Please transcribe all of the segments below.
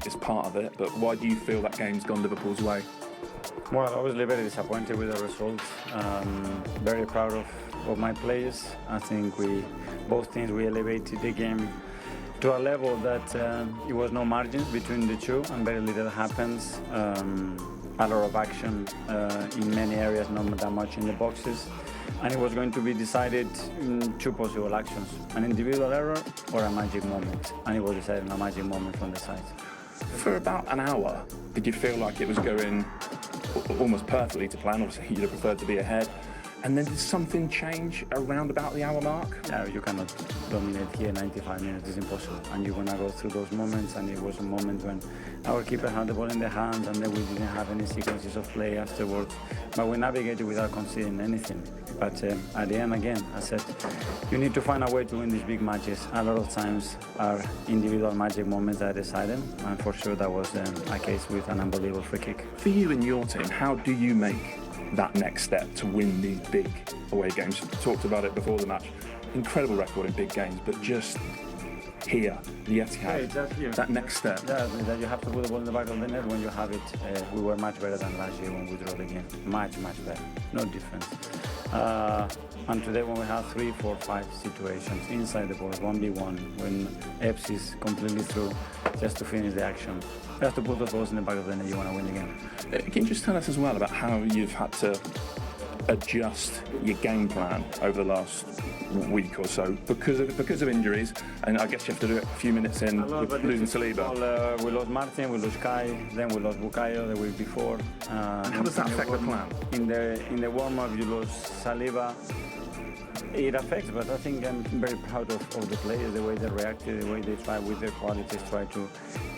is part of it, but why do you feel that game's gone Liverpool's way? Well, obviously very disappointed with the results. Very proud of my players. I think both teams, we elevated the game to a level that it was no margins between the two, and very little happens. A lot of action in many areas, not that much in the boxes. And it was going to be decided in two possible actions, an individual error or a magic moment. And it was decided on a magic moment from the side. For about an hour, did you feel like it was going almost perfectly to plan? Obviously, you'd have preferred to be ahead. And then did something change around about the hour mark? Yeah, you cannot dominate here 95 minutes, it's impossible. And you're gonna go through those moments, and it was a moment when our keeper had the ball in the hands, and then we didn't have any sequences of play afterwards. But we navigated without conceding anything. But at the end, again, I said, you need to find a way to win these big matches. A lot of times are individual magic moments that decide them, and for sure that was a case with an unbelievable free kick. For you and your team, how do you make that next step to win these big away games? Talked about it before the match. Incredible record in big games, but just here, the Etihad, that next step. Yeah, that you have to put the ball in the back of the net when you have it. We were much better than last year when we drew the game. Much better. No difference. And today when we have 3, 4, 5 situations inside the box, 1v1, when Epps is completely through, just to finish the action. You have to put those balls in the back of the net, you want to win the game. Can you just tell us as well about how you've had to adjust your game plan over the last week or so because of injuries, and I guess you have to do it a few minutes in with losing Saliba. Well, we lost Martin, we lost Kai, then we lost Bukayo the week before. And how does that affect the plan? In the warm-up you lose Saliba. It affects, but I think I'm very proud of the players, the way they reacted, the way they try with their qualities, try to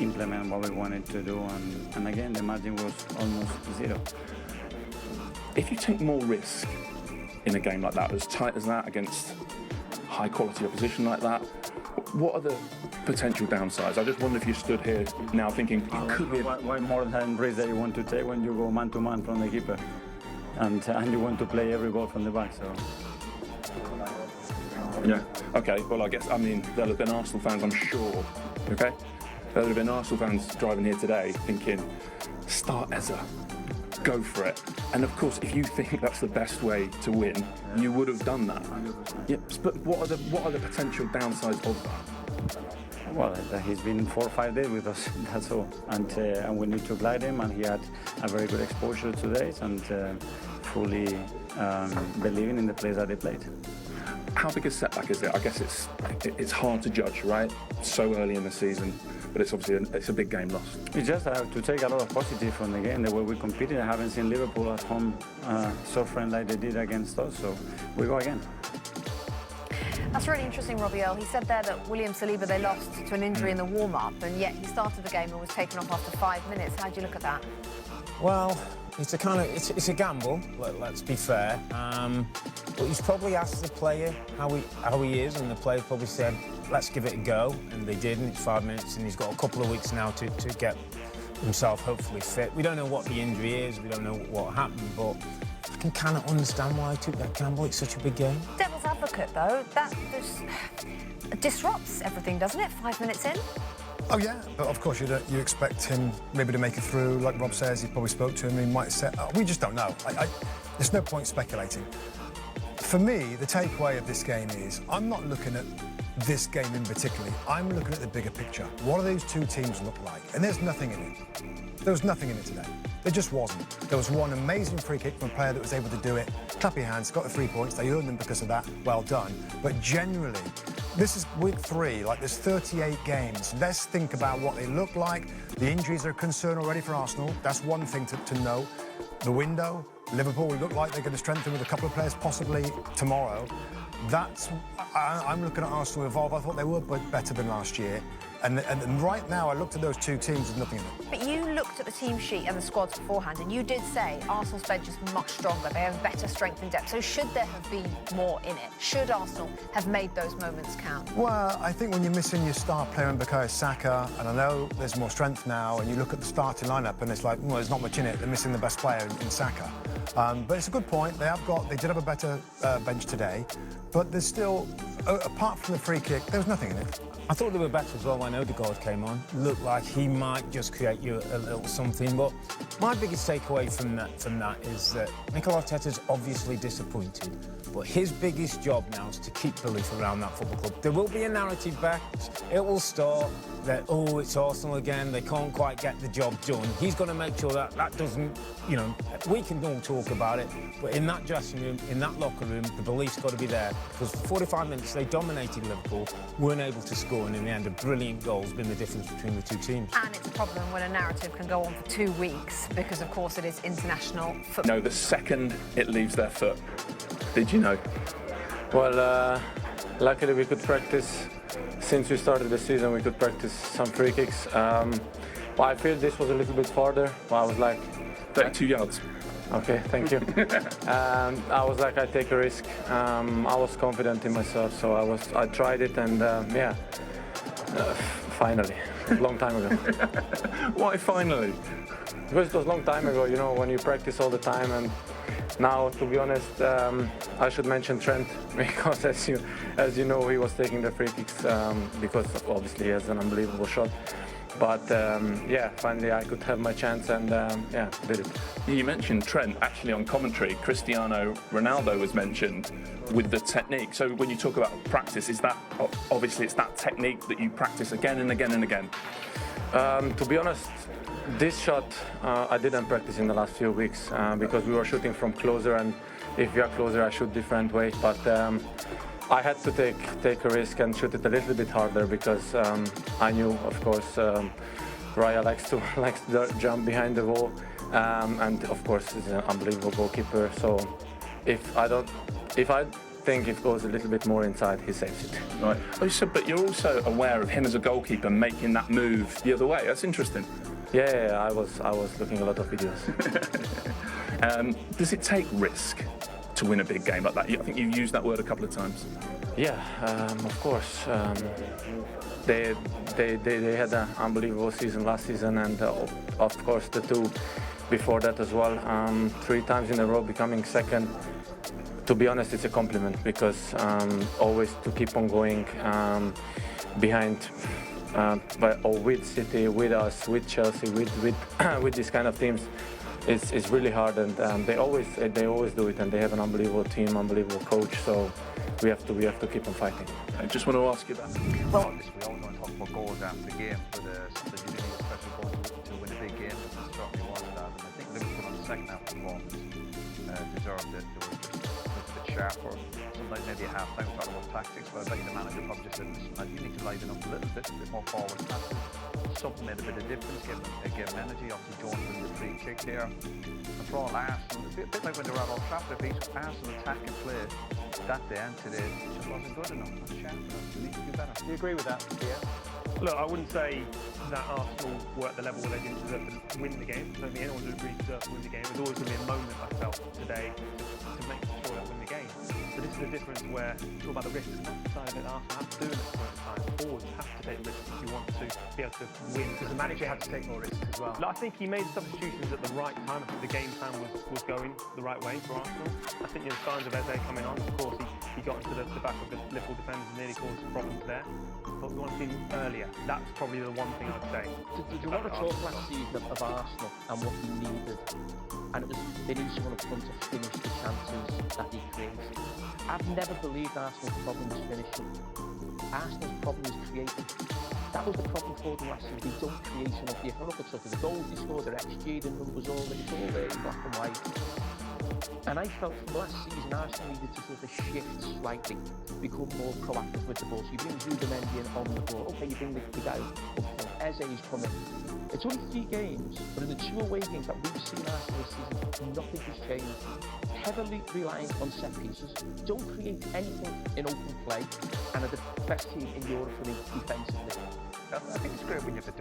implement what we wanted to do, and again the margin was almost zero. If you take more risk in a game like that, as tight as that, against high quality opposition like that, what are the potential downsides? I just wonder if you stood here now thinking it could be... Why more than risk that you want to take when you go man-to-man from the keeper and you want to play every ball from the back, so... Yeah, okay, well I guess, I mean, there'll have been Arsenal fans, I'm sure, okay? There'll have been Arsenal fans driving here today thinking, start Eza, go for it. And of course, if you think that's the best way to win, you would have done that. 100%. Yes, but what are the potential downsides of that? Well, he's been 4 or 5 days with us, that's all. And we need to glide him, and he had a very good exposure today, and fully believing in the players that they played. How big a setback is it? I guess it's hard to judge, right? So early in the season, but it's obviously it's a big game lost. We just have to take a lot of positive from the game, the way we competed. I haven't seen Liverpool at home suffering like they did against us, so we go again. That's really interesting, Robbie Earle. He said there that William Saliba, they lost to an injury in the warm-up, and yet he started the game and was taken off after 5 minutes. How do you look at that? Well, it's a gamble. Let's be fair. But he's probably asked the player how he is, and the player probably said, "Let's give it a go," and they did. And it's 5 minutes, and he's got a couple of weeks now to get himself hopefully fit. We don't know what the injury is. We don't know what happened, but I can kind of understand why he took that gamble. It's such a big game. Devil's advocate, though, that just disrupts everything, doesn't it? 5 minutes in. Oh yeah, but of course you expect him maybe to make it through. Like Rob says, he probably spoke to him. He might have said, we just don't know. There's no point speculating. For me, the takeaway of this game is I'm not looking at this game in particular. I'm looking at the bigger picture. What do those two teams look like? And there's nothing in it. There was nothing in it today. There just wasn't. There was one amazing free kick from a player that was able to do it. Clap your hands, got the 3 points. They earned them because of that. Well done. But generally, this is week 3. Like, there's 38 games. Let's think about what they look like. The injuries are a concern already for Arsenal. That's one thing to know. The window, Liverpool look like they're going to strengthen with a couple of players possibly tomorrow. I'm looking at Arsenal evolve. I thought they were better than last year. And right now, I looked at those two teams, there's nothing in it. But you looked at the team sheet and the squads beforehand, and you did say Arsenal's bench is much stronger. They have better strength and depth. So should there have been more in it? Should Arsenal have made those moments count? Well, I think when you're missing your star player in Bukayo Saka, and I know there's more strength now, and you look at the starting lineup, and it's like, well, there's not much in it. They're missing the best player in Saka. But it's a good point. They did have a better bench today, but there's still, apart from the free kick, there was nothing in it. I thought they were better as well when Odegaard came on. Looked like he might just create you a little something. But my biggest takeaway from that is that Mikel Arteta's obviously disappointed. But his biggest job now is to keep belief around that football club. There will be a narrative back. It will start that, oh, it's Arsenal again. They can't quite get the job done. He's going to make sure that that doesn't, you know, we can all talk about it. But in that dressing room, in that locker room, the belief's got to be there. Because for 45 minutes, they dominated Liverpool, weren't able to score, and in the end, a brilliant goal's been the difference between the two teams. And it's a problem when a narrative can go on for 2 weeks because, of course, it is international football. No, the second it leaves their foot. Did you know? Well, luckily we could practice. Since we started the season, we could practice some free kicks. Well, I feel this was a little bit farther. Well, I was like 32 yards. Okay, thank you. I was like, I take a risk. I was confident in myself, so I tried it, and yeah, finally, a long time ago. Why finally? Because it was a long time ago, you know, when you practice all the time, and now, to be honest, I should mention Trent, because as you know, he was taking the free kicks because obviously he has an unbelievable shot. But yeah, finally I could have my chance, and yeah, did it. You mentioned Trent. Actually, on commentary, Cristiano Ronaldo was mentioned with the technique. So when you talk about practice, is that obviously it's that technique that you practice again and again and again? To be honest, this shot I didn't practice in the last few weeks because we were shooting from closer, and if you are closer, I shoot different way. But I had to take a risk and shoot it a little bit harder because I knew, of course, Raya likes to jump behind the wall, and of course he's an unbelievable goalkeeper. So if I think it goes a little bit more inside, he saves it. Right. Oh, so, but you're also aware of him as a goalkeeper making that move the other way. That's interesting. Yeah, I was looking a lot of videos. Does it take risk to win a big game like that? I think you've used that word a couple of times. Yeah, of course. They had an unbelievable season last season, and of course the two before that as well. 3 times in a row becoming second. To be honest, it's a compliment because always to keep on going behind. Or with City, with us, with Chelsea, with these kind of teams, it's really hard, and they always do it, and they have an unbelievable team, unbelievable coach. So we have to keep on fighting. I just want to ask you that. Well, we all want to talk about goals after the game, but something you need a special goal to win a big game, and it certainly was that. And I think Liverpool on the second half performance deserved it. They were just a little bit sharper. Sometimes maybe at half-time we talk about tactics, but I bet you the manager probably just said, listen, you need to liven up a little bit more forward passes. Something made a bit of difference, gave them energy. Obviously, Jones with the free kick there. And for all Arsenal, a bit like when they were at Old Trafford, if Arsenal attack and play that day and today, it just wasn't good enough, not sharp enough. They need to do better. Do you agree with that, Pierre? Look, I wouldn't say that Arsenal were at the level where they didn't deserve to win the game. I don't think anyone really deserved to win the game. There's always going to be a moment, I felt, today to make sure they win the game. But this is the difference where it's all about the risks. That's the side of it that Arsenal have to do at this point in time. Forwards have to take risks if you want to be able to win. Because the manager had to take more risks as well. Look, I think he made substitutions at the right time. I think the game plan was going the right way for Arsenal. I think the signs of Eze coming on, of course, he got into the back of the Liverpool defenders and nearly caused problems there. But we want to see him earlier. That's probably the one thing I'd say. There's a lot of talk last season of Arsenal and what he needed. And it was they need someone up front to finish the chances that he creates. I've never believed Arsenal's problem was finishing. Arsenal's problem is creating. That was the problem for them last season. They don't create enough. You can look at sort of the goals they scored, their XG, the numbers, all that. It's all there in black and white. And I felt from last season, Arsenal needed to sort of shift slightly, become more proactive with the ball. So you bring Zubimendi in on the ball. Okay, you bring the guy up front. Eze's coming. It's only 3 games, but in the 2 away games that we've seen Arsenal this season, nothing has changed. Heavily reliant on set pieces, don't create anything in open play, and are the best team in Europe for me defensively. I think it's great when you have a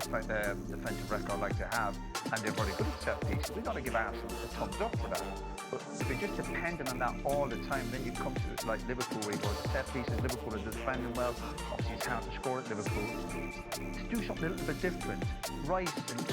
defensive record like they have, and they're very good at set pieces. We've got to give Arsenal a thumbs up for that. But if you're just dependent on that all the time, then you come to it like Liverpool, where you go to set pieces. Liverpool are defending well. Obviously, it's hard to score at Liverpool. To do something a little bit different, Rice and